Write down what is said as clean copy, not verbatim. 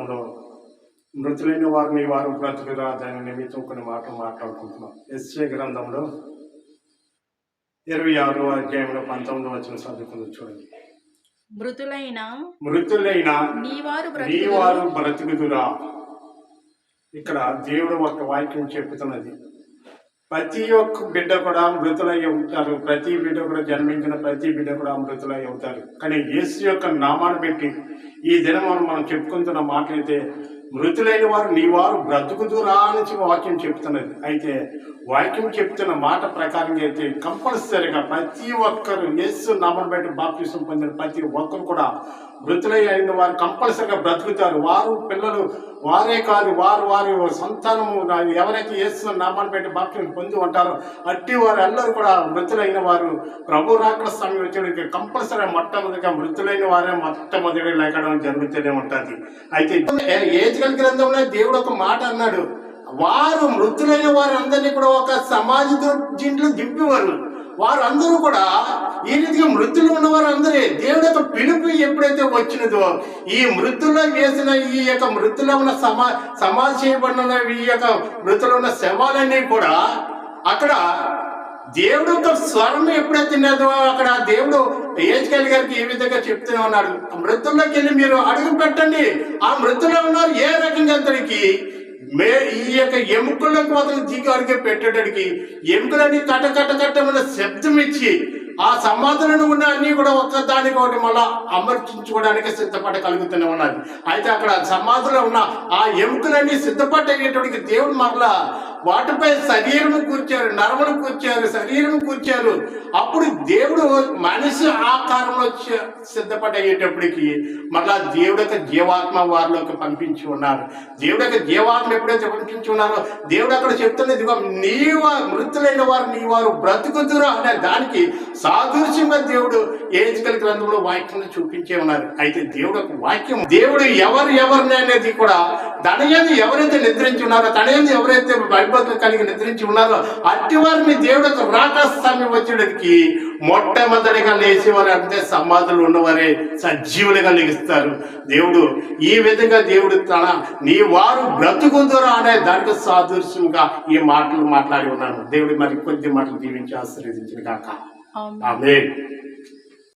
గ్రంథంలో మృతులైన వారిని వారు బ్రతుకురా దాని నిమిత్తం కొన్ని మాటలు మాట్లాడుకుంటున్నాం. యెషయా గ్రంథంలో 26వ అధ్యాయంలో 19వ వచనం చదువుకుందాం. చూడండి. మృతులైన నీ వారు బ్రతుకుదురా. ఇక్కడ దేవుడు ఒక వాక్యం చెప్తున్నది. ప్రతి ఒక్క బిడ్డ కూడా మృతులై ఉంటారు. ప్రతి బిడ్డ కూడా జన్మించిన ప్రతి బిడ్డ కూడా మృతులై అవుతారు. కానీ యేసు యొక్క నామాన్ని పెట్టి ఈ దినం మనం చెప్పుకుంటున్న మాట అయితే మృతులైన వారు నీ వారు బ్రతుకుదురా అని వాక్యం చెప్తున్నది. అయితే వాక్యం చెప్తున్న మాట ప్రకారంగా అయితే కంపల్సరీగా ప్రతి ఒక్కరు యేసు నామాన్ని బట్టి బాప్తిసం పొందిన ప్రతి ఒక్కరు కూడా మృతులై అయిన వారు కంపల్సరీగా బ్రతుకుతారు. వారు పిల్లలు వారే కాదు, వారి సంతానము ఎవరైతే యేసు నామాన్ని బట్టి బాప్తిసం పొంది ఉంటారో అట్టి వారు అందరూ కూడా మృతులైన వారు ప్రభు రాకడ సమయం వచ్చేటికి కంపల్సరీ మొట్టమొదటిగా మృతులైన వారే మొట్టమొదటి లేకడం జరుగుతూనే ఉంటుంది. అయితే ఏజ్గల్ గ్రంథంలో దేవుడు ఒక మాట అన్నాడు, వారు మృతులైన వారు అందరినీ కూడా ఒక సమాజ దీంట్లో దింపేవారు. వారందరూ కూడా ఈ రీతిగా మృతులు ఉన్నవారు అందరే దేవుడి యొక్క పిలుపు ఎప్పుడైతే వచ్చినదో ఈ మృతుల్లో వేసిన ఈ యొక్క మృతులో ఉన్న సమాజ చేయబడిన ఈ యొక్క మృతులు ఉన్న శవాలన్నీ కూడా అక్కడ దేవుడు యొక్క స్వరం ఎప్పుడైతే తిన్నదో అక్కడ దేవుడు ఏజ్కేల్ గారికి ఈ విధంగా చెప్తూనే ఉన్నాడు, మృతుల్లోకి వెళ్ళి మీరు అడుగు పెట్టండి. ఆ మృతుల్లో ఉన్నారు ఏ రకంగా అతనికి ఈ యొక్క ఎముకలకు అతను దిగి అడిగి పెట్టడానికి ఎముకలన్నీ కట్టమన్న శబ్దం ఇచ్చి ఆ సమాధులను ఉన్న అన్ని కూడా ఒక్కదానికి ఒకటి మళ్ళా అమర్చించుకోవడానికి సిద్ధపడగలుగుతూనే ఉన్నది. అయితే అక్కడ సమాధిలో ఉన్న ఆ ఎముకలన్నీ సిద్ధపడేటటువంటి దేవుడు మరలా వాటిపై శరీరము కూర్చారు, నరములు కూర్చారు, శరీరం కూర్చారు. అప్పుడు దేవుడు మనిషి ఆకారంలో సిద్ధపడేటప్పటికి మళ్ళా దేవుడి యొక్క జీవాత్మ వారిలోకి పంపించి ఉన్నారు. దేవుడి యొక్క జీవాత్మ ఎప్పుడైతే పంపించి ఉన్నారో దేవుడు అక్కడ చెప్తున్నది, మృతులైన వారు నీ వారు బ్రతుకుదురా అనే దానికి సాదృశ్యంగా దేవుడు ఏజ్కేల్ గ్రంథంలో వాక్యం చూపించే ఉన్నారు. అయితే దేవుడు ఒక వాక్యం, దేవుడు ఎవరిని అనేది కూడా తన యందు ఎవరైతే నిద్రించి ఉన్నారో, తన యందు ఎవరైతే భయభక్తులు కలిగి నిద్రించి ఉన్నారో అట్టి వారిని దేవుడు ఒక రాకడ సమయం వచ్చేటికి మొట్టమొదటిగా లేచేవారు అంటే సమాధులు ఉన్నవారే సజీవులుగా లెగిస్తారు. దేవుడు ఈ విధంగా దేవుడు నీ వారు బ్రతుకుదురా అనే దానికి సాదృశ్యంగా ఈ మాటలు మాట్లాడి ఉన్నాను. దేవుడు మరి కొద్ది మాటలు దీవించి ఆశీర్వదించిన కాక ఆమేన్.